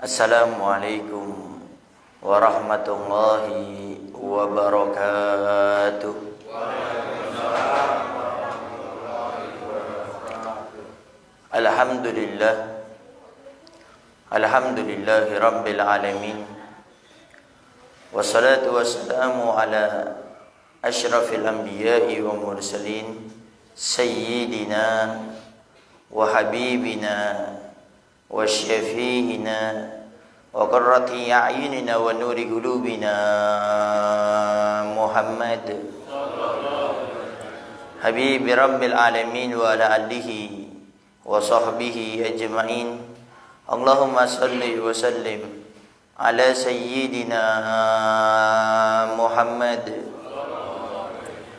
Assalamualaikum warahmatullahi wabarakatuh. Alhamdulillahi rabbil alamin. Wassalatu wassalamu ala asyrafil anbiya'i wa mursalin sayyidina wa habibina wa syafi'ina wa qurrati a'yunina wa nuri qulubina Muhammad habibi rabbil alamin wa ala alihi wa sahbihi ajma'in. Allahumma salli wa sallim ala sayyidina Muhammad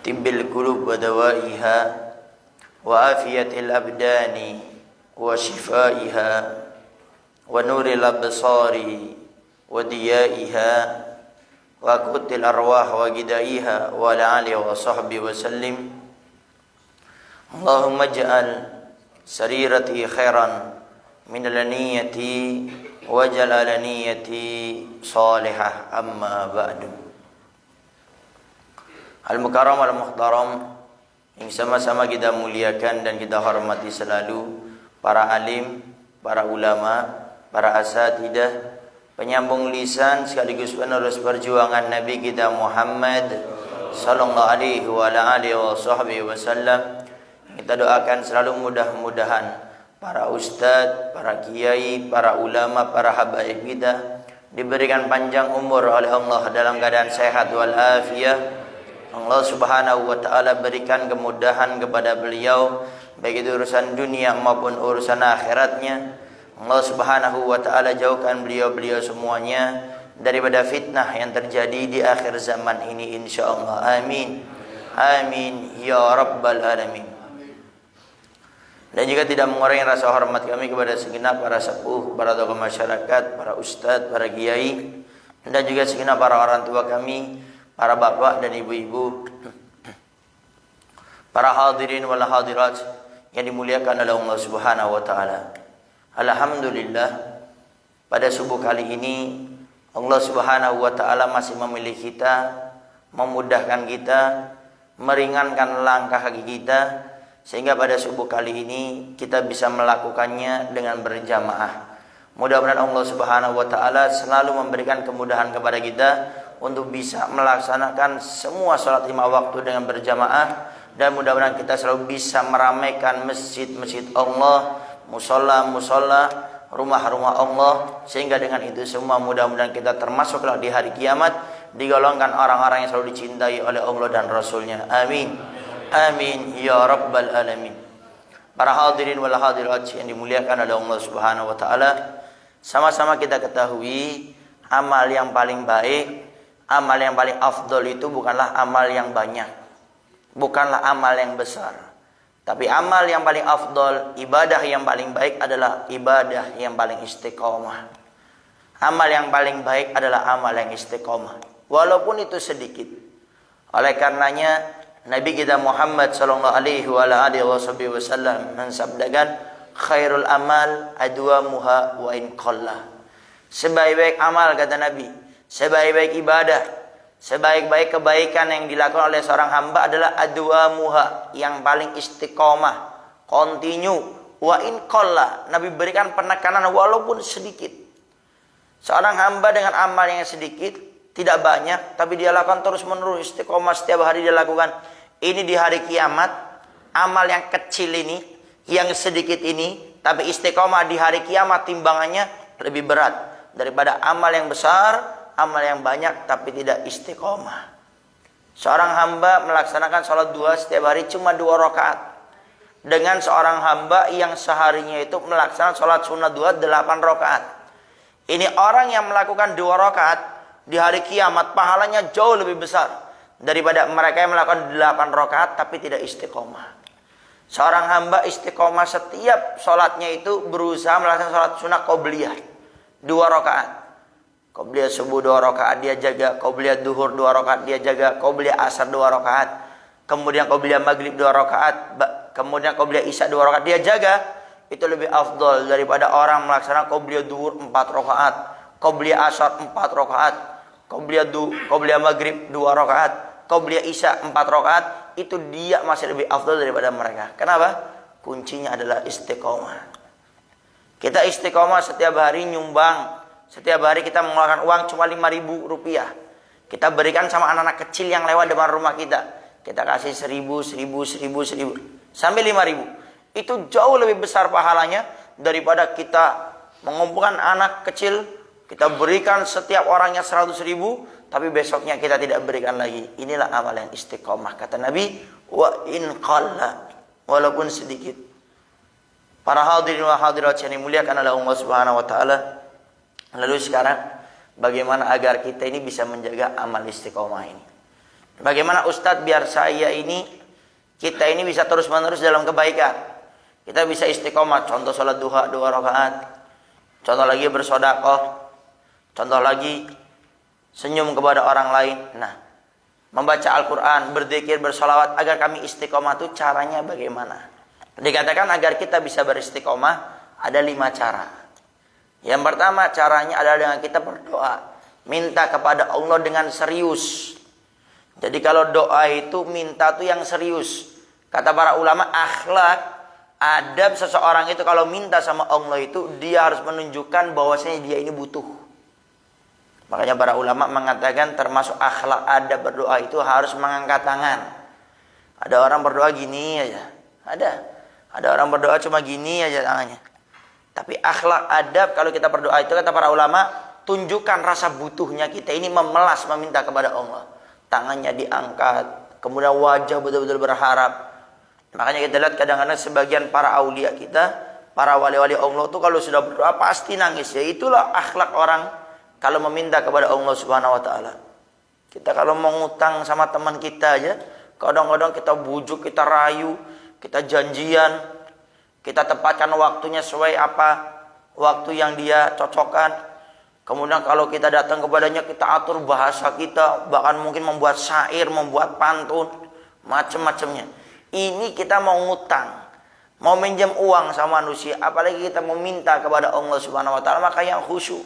tibbil qulub wa dawaiha wa afiyatil abdani wa shifaiha wa nuril absari wa diyaiha wa qutil arwah wa gidaiha wa ala alihi wa sahbihi wa sallim. Allahumma ja'al sarirati khairan min alaniyati wa jalalaniyati salihah, amma ba'du. Al-mukarram al-muhtaram yang sama-sama kita muliakan dan kita hormati selalu, para alim, para ulama, para asatidah, penyambung lisan sekaligus penerus perjuangan Nabi kita Muhammad sallallahu alaihi wa alihi wasallam. Kita doakan selalu mudah-mudahan para ustadz, para kiai, para ulama, para habaib kita diberikan panjang umur oleh Allah dalam keadaan sehat walafiat. Allah subhanahu wa ta'ala berikan kemudahan kepada beliau, baik itu urusan dunia maupun urusan akhiratnya. Allah subhanahu wa ta'ala jauhkan beliau-beliau semuanya daripada fitnah yang terjadi di akhir zaman ini, insyaallah. Amin. Amin ya rabbal alamin. Dan juga tidak mengurangi rasa hormat kami kepada segenap para sepuh, para tokoh masyarakat, para ustadz, para kiai, dan juga segenap para orang tua kami, para bapak dan ibu-ibu, para hadirin wal hadirat yang dimuliakan oleh Allah Subhanahu wa taala. Alhamdulillah, pada subuh kali ini Allah Subhanahu wa taala masih memilih kita, memudahkan kita, meringankan langkah kaki kita, sehingga pada subuh kali ini kita bisa melakukannya dengan berjamaah. Mudah-mudahan Allah Subhanahu wa taala selalu memberikan kemudahan kepada kita untuk bisa melaksanakan semua salat 5 waktu dengan berjamaah, dan mudah-mudahan kita selalu bisa meramaikan masjid-masjid Allah, musola-musola, rumah-rumah Allah, sehingga dengan itu semua mudah-mudahan kita termasuklah di hari kiamat digolongkan orang-orang yang selalu dicintai oleh Allah dan Rasulnya. Amin. Amin ya rabbal alamin. Para hadirin wal hadirat yang dimuliakan oleh Allah Subhanahu wa taala, sama-sama kita ketahui amal yang paling baik, amal yang paling afdol itu bukanlah amal yang banyak, bukanlah amal yang besar, tapi amal yang paling afdol, ibadah yang paling baik adalah ibadah yang paling istiqomah. Amal yang paling baik adalah amal yang istiqomah, walaupun itu sedikit. Oleh karenanya Nabi kita Muhammad sallallahu alaihi wa alihi wasallam mensabdakan, khairul amal adwamuha wa in qalla. Sebaik-baik amal, kata Nabi, sebaik-baik ibadah, sebaik-baik kebaikan yang dilakukan oleh seorang hamba adalah adwamuha, yang paling istiqomah, continue, wa in qalla. Nabi berikan penekanan walaupun sedikit. Seorang hamba dengan amal yang sedikit, tidak banyak, tapi dia lakukan terus-menerus, istiqomah setiap hari dia lakukan. Ini di hari kiamat, amal yang kecil ini, yang sedikit ini, tapi istiqomah di hari kiamat timbangannya lebih berat daripada amal yang besar, amal yang banyak tapi tidak istiqomah. Seorang hamba melaksanakan sholat 2 setiap hari cuma 2 rakaat, dengan seorang hamba yang seharinya itu melaksanakan sholat sunnah 2 8 rakaat. Ini orang yang melakukan 2 rakaat di hari kiamat pahalanya jauh lebih besar daripada mereka yang melakukan 8 rakaat tapi tidak istiqomah. Seorang hamba istiqomah setiap sholatnya itu berusaha melaksanakan sholat sunnah qobliyah 2 rakaat. Qobliyah subuh 2 rakaat dia jaga, qobliyah duhur 2 rakaat dia jaga, qobliyah asar 2 rakaat, kemudian qobliyah maghrib 2 rakaat, kemudian qobliyah isya 2 rakaat dia jaga. itu lebih afdol daripada orang melaksanakan qobliyah duhur 4 rakaat, qobliyah asar 4 rakaat, qobliyah maghrib 2 rakaat, qobliyah isya 4 rakaat. Itu dia masih lebih afdol daripada mereka. Kenapa? Kuncinya adalah istiqomah. Kita istiqomah setiap hari nyumbang. Setiap hari kita mengeluarkan uang cuma 5.000 rupiah. Kita berikan sama anak-anak kecil yang lewat depan rumah kita. Kita kasih 1.000 sampai 5.000. Itu jauh lebih besar pahalanya daripada kita mengumpulkan anak kecil, kita berikan setiap orangnya 100.000, tapi besoknya kita tidak berikan lagi. Inilah amal yang istiqomah. Kata Nabi, wa in qalla, walaupun sedikit. Para hadirin wa hadirat yang dimuliakan oleh Allah Subhanahu wa taala. Lalu sekarang bagaimana agar kita ini bisa menjaga amal istiqomah ini? Bagaimana Ustadz biar kita ini bisa terus-menerus dalam kebaikan? Kita bisa istiqomah, contoh salat duha 2 rakaat. Contoh lagi bersedekah. Contoh lagi senyum kepada orang lain. Nah, membaca Al-Qur'an, berzikir, bersolawat agar kami istiqomah itu caranya bagaimana? Dikatakan agar kita bisa beristiqomah ada 5 cara. Yang pertama caranya adalah dengan kita berdoa, minta kepada Allah dengan serius. Jadi kalau doa itu minta tuh yang serius. Kata para ulama, akhlak, adab seseorang itu kalau minta sama Allah itu dia harus menunjukkan bahwasanya dia ini butuh. Makanya para ulama mengatakan termasuk akhlak adab berdoa itu harus mengangkat tangan. Ada orang berdoa gini aja. Ada orang berdoa cuma gini aja tangannya. Tapi akhlak adab kalau kita berdoa itu kata para ulama, tunjukkan rasa butuhnya kita ini memelas meminta kepada Allah. Tangannya diangkat, kemudian wajah betul-betul berharap. Makanya kita lihat kadang-kadang sebagian para aulia kita, para wali-wali Allah itu kalau sudah berdoa pasti nangis. Ya itulah akhlak orang kalau meminta kepada Allah Subhanahu wa taala. Kita kalau mau ngutang sama teman kita aja, kadang-kadang kita bujuk, kita rayu, kita janjian, kita tepatkan waktunya sesuai apa waktu yang dia cocokkan. Kemudian kalau kita datang kepadanya, kita atur bahasa kita, bahkan mungkin membuat syair, membuat pantun, macam-macamnya. Ini kita mau ngutang, mau minjam uang sama manusia, apalagi kita mau minta kepada Allah Subhanahu wa taala, maka yang khusyuk.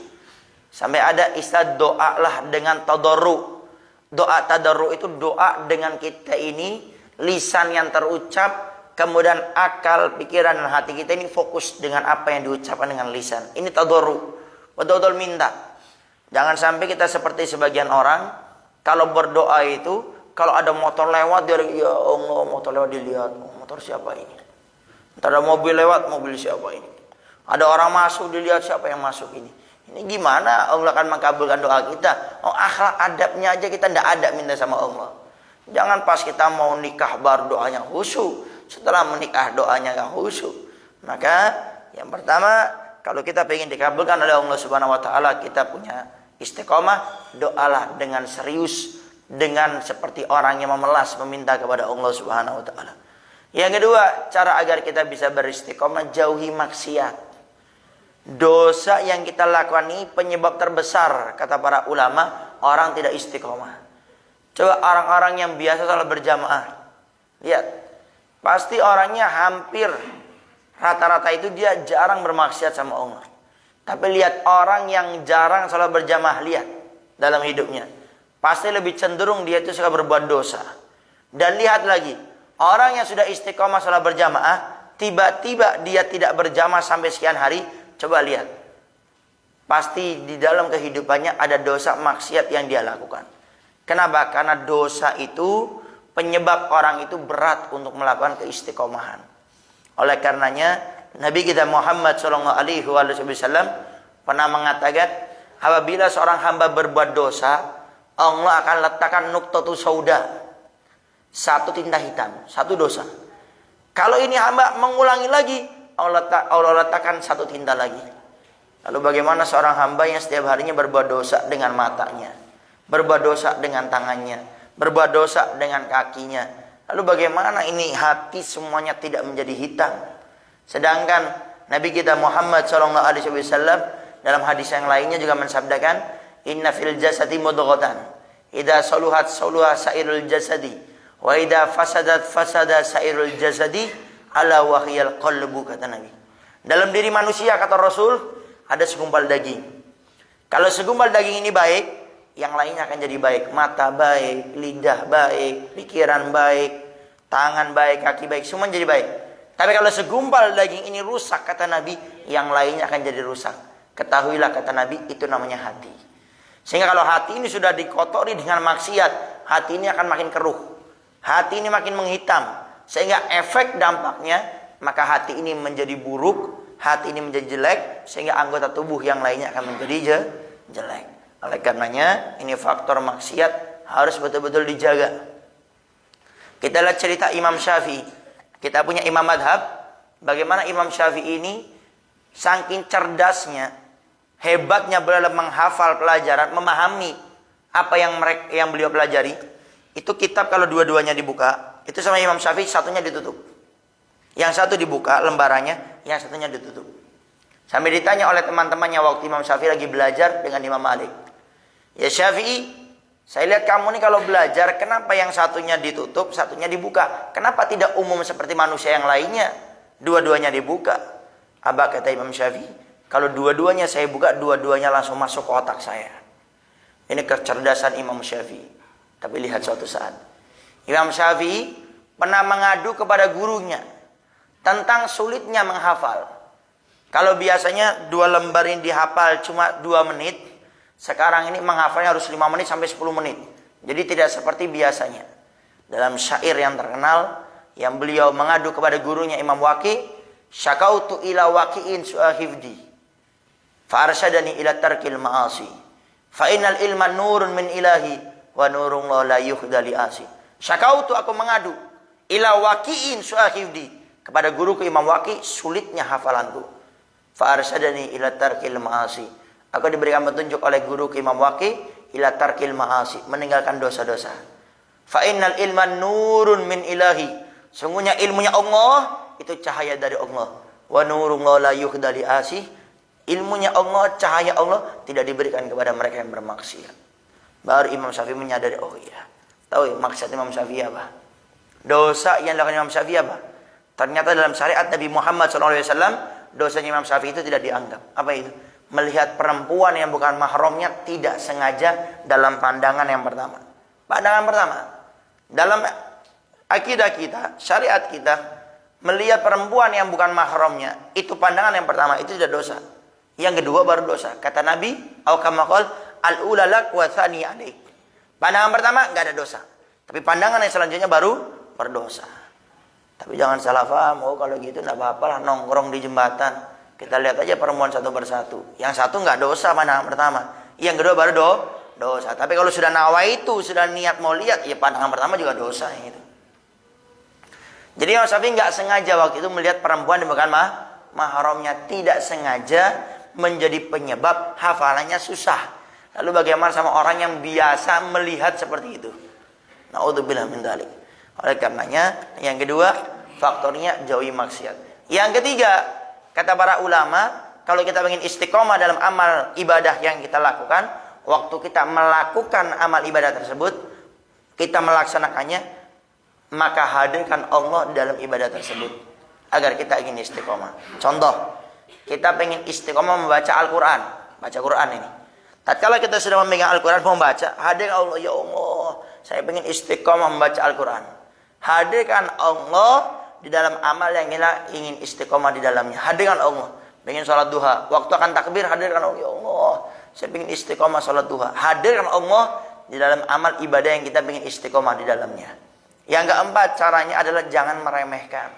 Sampai ada istilah doalah dengan tadarru. Doa tadarru itu doa dengan kita ini lisan yang terucap, kemudian akal, pikiran dan hati kita ini fokus dengan apa yang diucapkan dengan lisan. Ini tadarru. Betul-betul minta. Jangan sampai kita seperti sebagian orang kalau berdoa itu, kalau ada motor lewat dia, ya Allah motor lewat dilihat, oh, motor siapa ini? Ntar ada mobil lewat, mobil siapa ini? Ada orang masuk dilihat, siapa yang masuk ini? Ini gimana Allah akan mengabulkan doa kita? Oh, akhlak adabnya aja kita tidak ada minta sama Allah. Jangan pas kita mau nikah baru doanya khusyuk, setelah menikah doanya gak khusyuk. Maka yang pertama, kalau kita ingin dikabulkan oleh Allah Subhanahu wa taala, kita punya istiqomah, doalah dengan serius, dengan seperti orang yang memelas meminta kepada Allah Subhanahu wa taala. Yang kedua, cara agar kita bisa beristiqomah, jauhi maksiat. Dosa yang kita lakukan ini penyebab terbesar kata para ulama orang tidak istiqomah. Coba orang-orang yang biasa salat berjamaah, lihat, pasti orangnya hampir rata-rata itu dia jarang bermaksiat sama Allah. Tapi lihat orang yang jarang salat berjamaah, lihat dalam hidupnya, pasti lebih cenderung dia itu suka berbuat dosa. Dan lihat lagi, orang yang sudah istiqomah salat berjamaah, tiba-tiba dia tidak berjamaah sampai sekian hari, coba lihat, pasti di dalam kehidupannya ada dosa maksiat yang dia lakukan. Kenapa? Karena dosa itu penyebab orang itu berat untuk melakukan keistiqomahan. Oleh karenanya Nabi kita Muhammad SAW pernah mengatakan, apabila seorang hamba berbuat dosa, Allah akan letakkan nuqtatu sauda, satu tinta hitam, satu dosa. Kalau ini hamba mengulangi lagi, Allah letakkan satu tinta lagi. Lalu bagaimana seorang hamba yang setiap harinya berbuat dosa dengan matanya, berbuat dosa dengan tangannya, berbuat dosa dengan kakinya. Lalu bagaimana ini hati semuanya tidak menjadi hitam? Sedangkan Nabi kita Muhammad SAW dalam hadis yang lainnya juga mensabdakan, inna fil jasadi mudghatan, idza saluhat saluha sairul jasadi, wa idza fasadat fasada sairul jasadi, ala wahyal qalbu, kata Nabi. Dalam diri manusia kata Rasul ada segumpal daging. Kalau segumpal daging ini baik, yang lainnya akan jadi baik. Mata baik, lidah baik, pikiran baik, tangan baik, kaki baik, semua jadi baik. Tapi kalau segumpal daging ini rusak kata Nabi, yang lainnya akan jadi rusak. Ketahuilah kata Nabi, itu namanya hati. Sehingga kalau hati ini sudah dikotori dengan maksiat, hati ini akan makin keruh. Hati ini makin menghitam. Sehingga efek dampaknya, maka hati ini menjadi buruk, hati ini menjadi jelek, sehingga anggota tubuh yang lainnya akan menjadi jelek. Oleh karenanya, ini faktor maksiat harus betul-betul dijaga. Kita lihat cerita Imam Syafi'i. Kita punya imam madhab. Bagaimana Imam Syafi'i ini saking cerdasnya, hebatnya dalam menghafal pelajaran, memahami apa yang beliau pelajari. Itu kitab kalau dua-duanya dibuka, itu sama Imam Syafi'i satunya ditutup. Yang satu dibuka lembarannya, yang satunya ditutup. Sampai ditanya oleh teman-temannya waktu Imam Syafi'i lagi belajar dengan Imam Malik. Ya Syafi'i, saya lihat kamu nih kalau belajar, kenapa yang satunya ditutup, satunya dibuka? Kenapa tidak umum seperti manusia yang lainnya? Dua-duanya dibuka. Abah kata Imam Syafi'i, kalau dua-duanya saya buka, dua-duanya langsung masuk ke otak saya. Ini kecerdasan Imam Syafi'i. Tapi lihat suatu saat, Imam Syafi'i pernah mengadu kepada gurunya tentang sulitnya menghafal. Kalau biasanya 2 lembar ini dihafal cuma 2 menit, sekarang ini menghafalnya harus 5 menit sampai 10 menit. Jadi tidak seperti biasanya. Dalam syair yang terkenal, yang beliau mengadu kepada gurunya Imam Waqi, syakautu ila waqi'in su'ahifdi, farsyadani ila tarkil ma'asi, fa innal ilma nurun min ilahi, wa nurun la yuhdali asi. Syakautu, aku mengadu, ila waqi'in su'ahifdi, kepada guruku Imam Waqi, sulitnya hafalanku. Fa arsyadani ila tarkil ma'asi, aku diberikan petunjuk oleh guruku Imam Waqi, ila tarkil ma'asi, meninggalkan dosa-dosa. Fa innal ilma nurun min ilahi, sungguhnya ilmunya Allah itu cahaya dari Allah. Wa nurun la yuhdali asi, ilmunya Allah, cahaya Allah tidak diberikan kepada mereka yang bermaksiat. Baru Imam Syafi'i menyadari, oh iya, tahu maksud Imam Syafi'i apa? Dosa yang dilakukan Imam Syafi'i apa? Ternyata dalam syariat Nabi Muhammad SAW, dosanya Imam Syafi'i itu tidak dianggap. Apa itu? Melihat perempuan yang bukan mahramnya tidak sengaja dalam pandangan yang pertama. Pandangan pertama. Dalam akidah kita, syariat kita, melihat perempuan yang bukan mahramnya, itu pandangan yang pertama, itu tidak dosa. Yang kedua baru dosa. Kata Nabi, au kama qala, al-ula lak wa tsani alaik. Pandangan pertama enggak ada dosa. Tapi pandangan yang selanjutnya baru berdosa. Tapi jangan salah paham, oh kalau gitu enggak apa-apa lah nongkrong di jembatan. Kita lihat aja perempuan satu persatu. Yang satu enggak dosa pandangan pertama. Yang kedua baru dosa. Tapi kalau sudah nawaitu, sudah niat mau lihat, ya pandangan pertama juga dosa gitu. Jadi Imam Syafi'i enggak sengaja waktu itu melihat perempuan yang bukan mahramnya, tidak sengaja menjadi penyebab hafalannya susah. Lalu bagaimana sama orang yang biasa melihat seperti itu? Na'udzubillah min dzalik. Oleh karenanya, yang kedua, faktornya jauhi maksiat. Yang ketiga, kata para ulama, kalau kita ingin istiqomah dalam amal ibadah yang kita lakukan, waktu kita melakukan amal ibadah tersebut, kita melaksanakannya, maka hadirkan Allah dalam ibadah tersebut agar kita ingin istiqomah. Contoh, kita ingin istiqomah membaca Al-Quran, baca Quran ini. Tatkala kita sudah memegang Al-Quran mau baca, hadirkan Allah, ya Allah, saya ingin istiqomah membaca Al-Quran. Hadirkan Allah di dalam amal yang kita ingin istiqomah di dalamnya. Hadirkan Allah. Ingin sholat duha, waktu akan takbir, hadirkan Allah, ya Allah, saya ingin istiqomah sholat duha. Hadirkan Allah di dalam amal ibadah yang kita ingin istiqomah di dalamnya. Yang keempat, caranya adalah jangan meremehkan.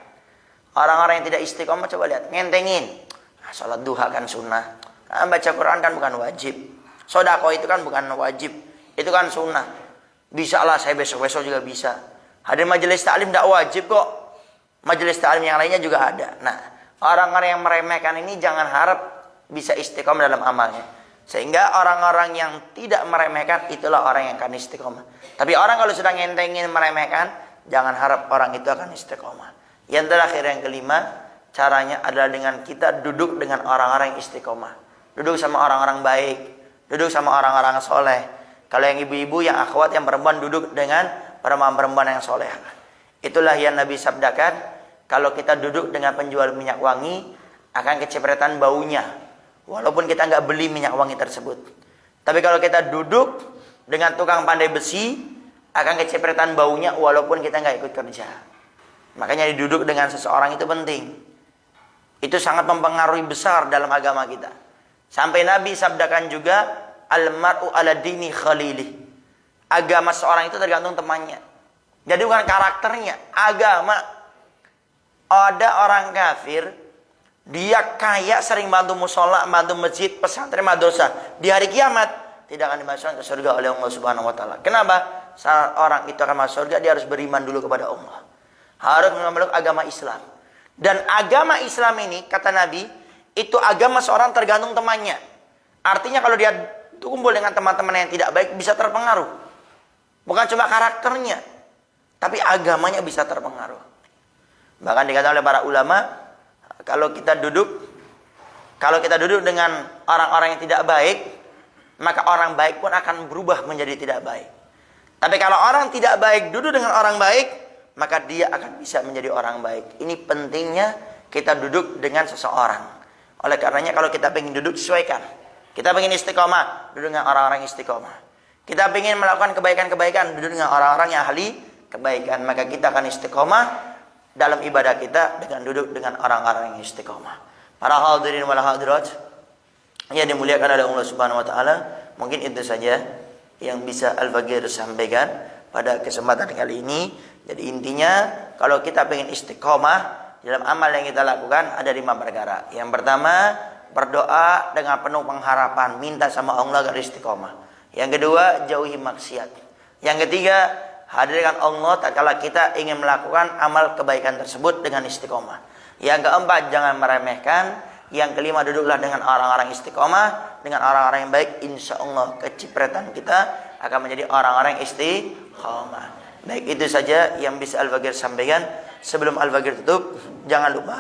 Orang-orang yang tidak istiqomah, coba lihat, ngentengin. Sholat duha kan sunnah, baca Quran kan bukan wajib, sedekah itu kan bukan wajib, itu kan sunnah. Bisa lah saya besok-besok juga bisa. Hadir majelis taklim tidak wajib kok, majelis taklim yang lainnya juga ada. Nah, orang-orang yang meremehkan ini jangan harap bisa istiqomah dalam amalnya. Sehingga orang-orang yang tidak meremehkan itulah orang yang akan istiqomah. Tapi orang kalau sudah ngentengin meremehkan, jangan harap orang itu akan istiqomah. Yang terakhir, yang kelima, caranya adalah dengan kita duduk dengan orang-orang yang istiqomah. Duduk sama orang-orang baik, duduk sama orang-orang soleh. Kalau yang ibu-ibu, yang akhwat, yang perempuan, duduk dengan perempuan-perempuan yang soleh. Itulah yang Nabi sabdakan, kalau kita duduk dengan penjual minyak wangi, akan kecipratan baunya, walaupun kita nggak beli minyak wangi tersebut. Tapi kalau kita duduk dengan tukang pandai besi, akan kecipratan baunya walaupun kita nggak ikut kerja. Makanya duduk dengan seseorang itu penting. Itu sangat mempengaruhi besar dalam agama kita. Sampai Nabi sabdakan juga, al-mar'u ala dini khalilih. Agama seorang itu tergantung temannya. Jadi bukan karakternya, agama. Ada orang kafir, dia kaya, sering bantu musola, bantu masjid, pesantren, madrasah. Di hari kiamat tidak akan dimasukkan ke surga oleh Allah Subhanahu wa taala. Kenapa? Saat orang itu akan masuk surga, dia harus beriman dulu kepada Allah. Harus memeluk agama Islam. Dan agama Islam ini, kata Nabi, itu agama seorang tergantung temannya. Artinya kalau dia kumpul dengan teman-teman yang tidak baik, bisa terpengaruh. Bukan cuma karakternya, tapi agamanya bisa terpengaruh. Bahkan dikatakan oleh para ulama, kalau kita duduk dengan orang-orang yang tidak baik, maka orang baik pun akan berubah menjadi tidak baik. Tapi kalau orang tidak baik duduk dengan orang baik, maka dia akan bisa menjadi orang baik. Ini pentingnya kita duduk dengan seseorang. Oleh karenanya kalau kita ingin duduk, sesuaikan. Kita ingin istiqomah, duduk dengan orang-orang istiqomah. Kita ingin melakukan kebaikan-kebaikan, duduk dengan orang-orang yang ahli kebaikan. Maka kita akan istiqomah dalam ibadah kita dengan duduk dengan orang-orang yang istiqomah. Para hadirin wal hadirat yang dimuliakan oleh Allah Subhanahu wa taala, mungkin itu saja yang bisa Al-Faqir sampaikan pada kesempatan kali ini. Jadi intinya kalau kita ingin istiqomah dalam amal yang kita lakukan ada 5 perkara. Yang pertama, berdoa dengan penuh pengharapan, minta sama Allah agar istiqomah. Yang kedua, jauhi maksiat. Yang ketiga, hadirkan Allah tatkala kita ingin melakukan amal kebaikan tersebut dengan istiqomah. Yang keempat, jangan meremehkan. Yang kelima, duduklah dengan orang-orang istiqomah, dengan orang-orang yang baik. Insya Allah kecipratan kita akan menjadi orang-orang istiqomah. Baik, itu saja yang bisa Al-Faqir sampaikan. Sebelum Al-Faqir tutup, jangan lupa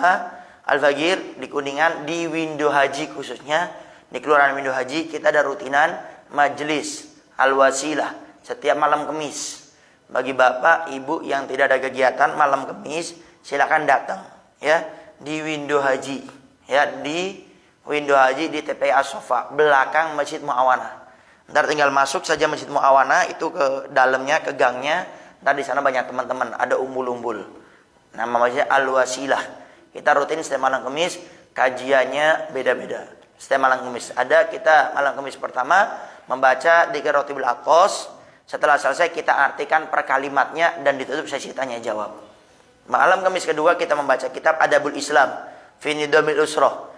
Al-Faqir di Kuningan, di Windu Haji khususnya, di Kelurahan Windu Haji, kita ada rutinan majelis Al-Wasilah setiap malam Kamis. Bagi bapak, ibu yang tidak ada kegiatan malam Kamis, silakan datang ya di Windu Haji. Ya, di Windu Haji di TPA Sofa, belakang Masjid Muawana. Ntar tinggal masuk saja Masjid Muawana, itu ke dalamnya, ke gangnya. Ntar di sana banyak teman-teman, ada umbul-umbul. Nama masjidnya Al-Wasilah. Kita rutin setiap malam Kamis, kajiannya beda-beda. Setiap malam Kamis ada, kita malam Kamis pertama membaca Dzikir Rotibul Aqos. Setelah selesai kita artikan per kalimatnya dan ditutup sesi tanya jawab. Malam Kamis kedua kita membaca kitab Adabul Islam fi Nidamil Usroh,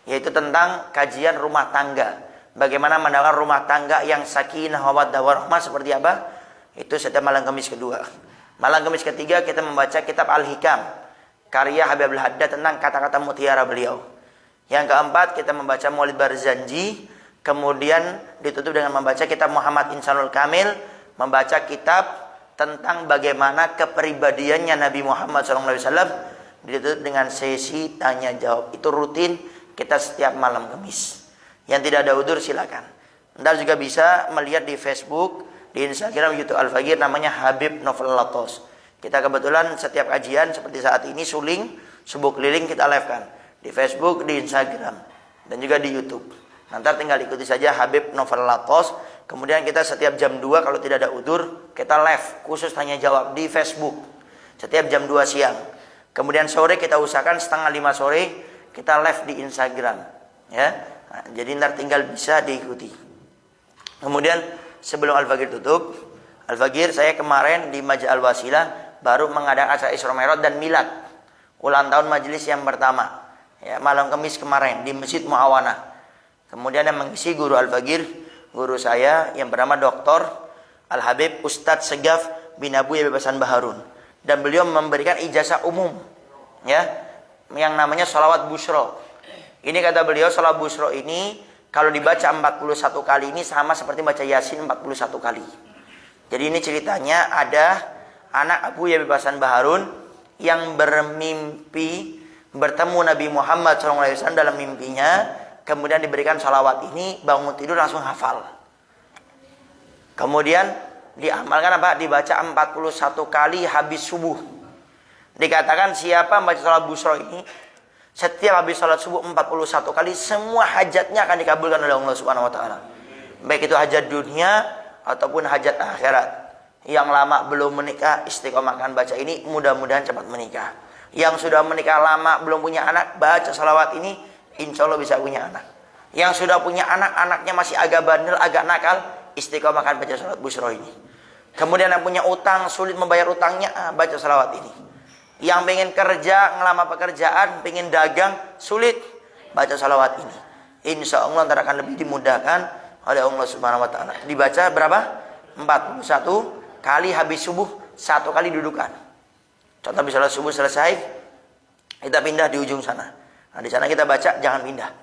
yaitu tentang kajian rumah tangga. Bagaimana mendakwahkan rumah tangga yang sakinah mawaddah warahmah seperti apa? Itu setiap malam Kamis kedua. Malam Kamis ketiga kita membaca kitab Al-Hikam karya Habibul Haddad tentang kata-kata mutiara beliau. Yang keempat kita membaca Maulid Barzanji. Kemudian ditutup dengan membaca kitab Muhammad Insanul Kamil, membaca kitab tentang bagaimana kepribadiannya Nabi Muhammad SAW. Ditutup dengan sesi tanya jawab. Itu rutin kita setiap malam Kamis. Yang tidak ada udzur silakan. Anda juga bisa melihat di Facebook, di Instagram, YouTube Al-Faqir, namanya Habib Novel Latos. Kita kebetulan setiap kajian seperti saat ini suling, subuh keliling kita live kan di Facebook, di Instagram, dan juga di YouTube. Nanti tinggal ikuti saja Habib Novel Latos. Kemudian kita setiap jam 2 kalau tidak ada udzur, kita live khusus tanya jawab di Facebook setiap jam 2 siang. Kemudian sore kita usahakan 4:30 sore kita live di Instagram, ya. Nah, jadi ntar tinggal bisa diikuti. Kemudian sebelum Al-Faqir tutup, Al-Faqir saya kemarin di Majlis Al-Wasilah baru mengadakan acara Isra Mi'raj dan Milad, ulang tahun majelis yang pertama, ya, malam Kamis kemarin di Masjid Muawana. Kemudian yang mengisi guru Al-Faqir, guru saya yang bernama Dr. Al-Habib Ustadz Segaf bin Abu Yabi Hasan Baharun. Dan beliau memberikan ijazah umum, ya, yang namanya Sholawat Bushro. Ini kata beliau, Sholawat Bushro ini kalau dibaca 41 kali ini sama seperti baca Yasin 41 kali. Jadi ini ceritanya ada anak Abu Yabi Hasan Baharun yang bermimpi bertemu Nabi Muhammad SAW dalam mimpinya. Kemudian diberikan sholawat ini, bangun tidur langsung hafal. Kemudian diamalkan apa? Dibaca 41 kali habis subuh. Dikatakan siapa membaca sholawat Bushro ini Setiap habis sholat subuh 41 kali, semua hajatnya akan dikabulkan oleh Allah Subhanahu wa taala. Baik itu hajat dunia ataupun hajat akhirat. Yang lama belum menikah, istiqomahkan baca ini, mudah-mudahan cepat menikah. Yang sudah menikah lama belum punya anak, baca salawat ini, insya Allah bisa punya anak. Yang sudah punya anak, anaknya masih agak bandel, agak nakal, istiqomahkan baca salat busyra ini. Kemudian yang punya utang, sulit membayar utangnya, baca salawat ini. Yang pengen kerja, ngelamar pekerjaan, pengen dagang, sulit, baca salawat ini. Insya Allah ntar akan lebih dimudahkan oleh Allah Subhanahu wa taala. Dibaca berapa? 41 kali habis subuh, 1 kali dudukan. Contoh habis salat subuh selesai, kita pindah di ujung sana. Nah, di sana kita baca, jangan pindah.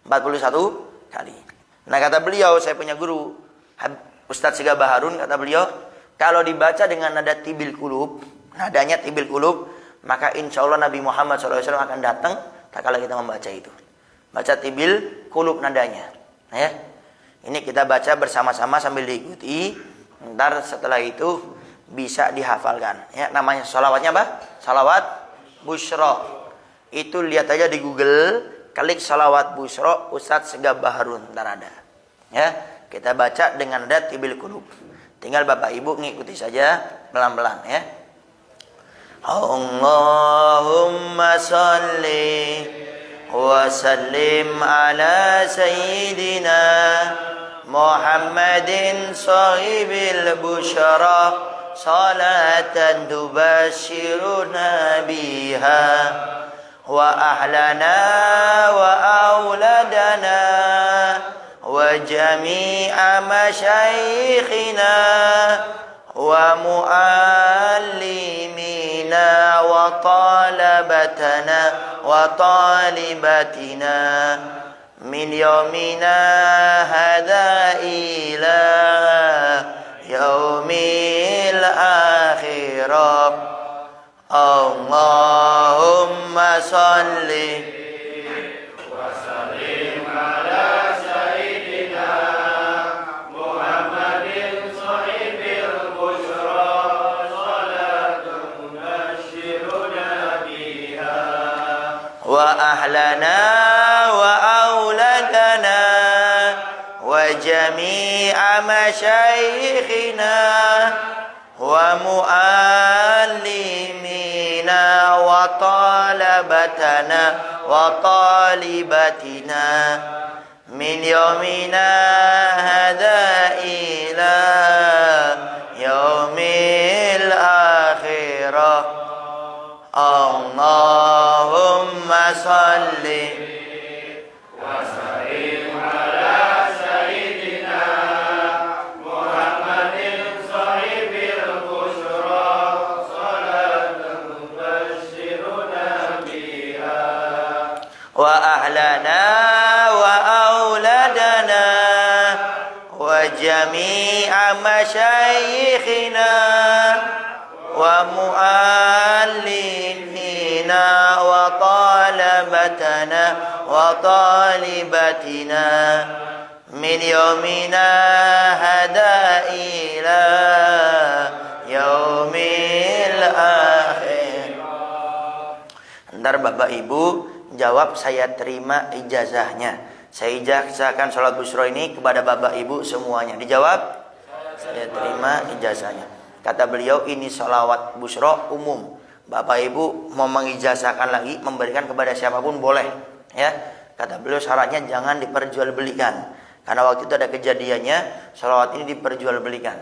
41 kali. Nah, kata beliau, saya punya guru Ustadz Sigah Baharun, kata beliau, kalau dibaca dengan nada tibil kulub, nadanya tibil kulub, maka insya Allah Nabi Muhammad SAW akan datang tak kala kita membaca itu. Baca tibil kulub nadanya. Nah, ya. Ini kita baca bersama-sama sambil diikuti. Ntar setelah itu bisa dihafalkan. Ya, namanya salawatnya apa? Salawat busyra. Itu lihat aja di Google, klik salawat busyra Ustadz Sigah Baharun, ntar ada. Ya, kita baca dengan nada tibil kulub. Tinggal Bapak Ibu ngikuti saja pelan-pelan ya. Allahumma salli wa sallim ala sayyidina Muhammadin sahibil busyara salatan tubashiruna biha wa ahlana wa auladana wa jami'a masyayikhina wa muallimina wa talabatana wa talibatina min yaumina hadha ila yaumil akhirah. Allahumma salli wa ahlana wa auladana wa jami'a masyayikhina wa muallimina wa talabatana wa talibatina min yaumina hadha ila yaumil akhirah. Allahumma salli wa sallim ala sayyidina Muhammadin sahibil busyra salatan tubashiruna biha wa ahlana wa auladana wa jami'a masyayikhina wa muallimina wa talabatana wa talibatina min yaumina hada ila yaumil akhir. Ntar Bapak Ibu jawab, saya terima ijazahnya. Saya ijazahkan sholat busyra ini kepada Bapak Ibu semuanya. Dijawab, saya terima ijazahnya. Kata beliau, ini sholawat busyra umum. Bapak Ibu mau mengijazahkan lagi, memberikan kepada siapapun boleh. Ya, kata beliau syaratnya jangan diperjualbelikan. Karena waktu itu ada kejadiannya, sholawat ini diperjualbelikan.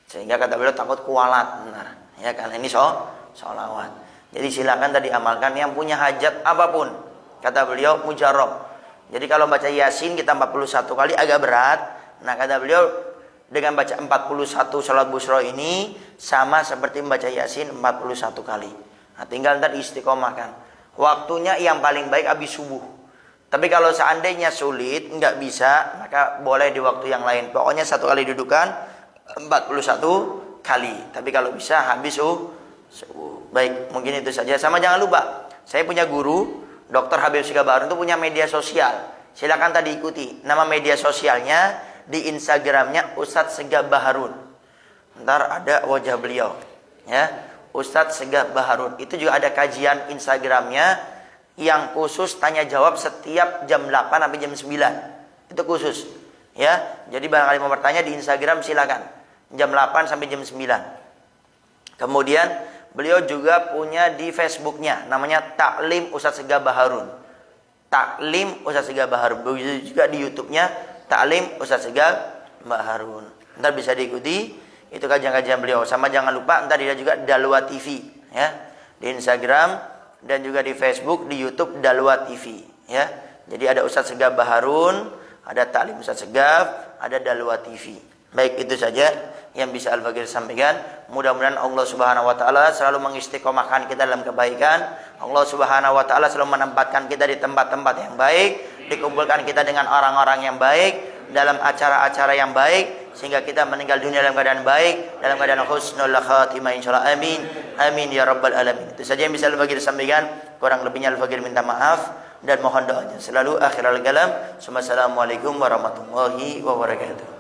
Sehingga kata beliau takut kualat. Nah, ya karena ini sholawat. Jadi silakan tadi amalkan yang punya hajat apapun. Kata beliau mujarab. Jadi kalau baca Yasin kita 41 kali agak berat. Nah, kata beliau dengan baca 41 salat busyra ini sama seperti membaca Yasin 41 kali. Nah, tinggal ntar istiqomahkan. Waktunya yang paling baik habis subuh. Tapi kalau seandainya sulit, nggak bisa, maka boleh di waktu yang lain. Pokoknya 1 kali dudukan 41 kali. Tapi kalau bisa habis subuh. Baik, mungkin itu saja. Sama jangan lupa, saya punya guru, Dr. Habib Sigah Baharun itu punya media sosial. Silakan tadi ikuti. Nama media sosialnya di Instagramnya Ustadz Sigah Baharun. Ntar ada wajah beliau, ya, Ustadz Sigah Baharun. Itu juga ada kajian Instagramnya yang khusus tanya jawab setiap jam 8 sampai jam 9. Itu khusus. Ya, jadi barangkali mau bertanya di Instagram silakan. Jam 8 sampai jam 9. Kemudian beliau juga punya di Facebooknya, namanya Taklim Ustaz Segabah Harun. Taklim Ustaz Segabah Harun. Begitu juga di YouTube-nya Taklim Ustaz Segabah Harun. Ntar bisa diikuti itu kajian-kajian beliau. Sama jangan lupa ntar dia juga Dalwa TV, ya. Di Instagram dan juga di Facebook, di YouTube Dalwa TV, ya. Jadi ada Ustaz Segabah Harun, ada Taklim Ustaz Segaf, ada Dalwa TV. Baik, itu saja yang bisa Al-Fakir sampaikan. Mudah-mudahan Allah Subhanahu wa taala selalu mengistiqomahkan kita dalam kebaikan. Allah Subhanahu wa taala selalu menempatkan kita di tempat-tempat yang baik, dikumpulkan kita dengan orang-orang yang baik, dalam acara-acara yang baik, sehingga kita meninggal dunia dalam keadaan baik, dalam keadaan husnul khatimah insyaallah. Amin. Amin ya rabbal alamin. Itu saja yang bisa Al-Fakir sampaikan. Kurang lebihnya Al-Fakir minta maaf dan mohon doanya selalu. Akhirul kalam. Assalamualaikum warahmatullahi wabarakatuh.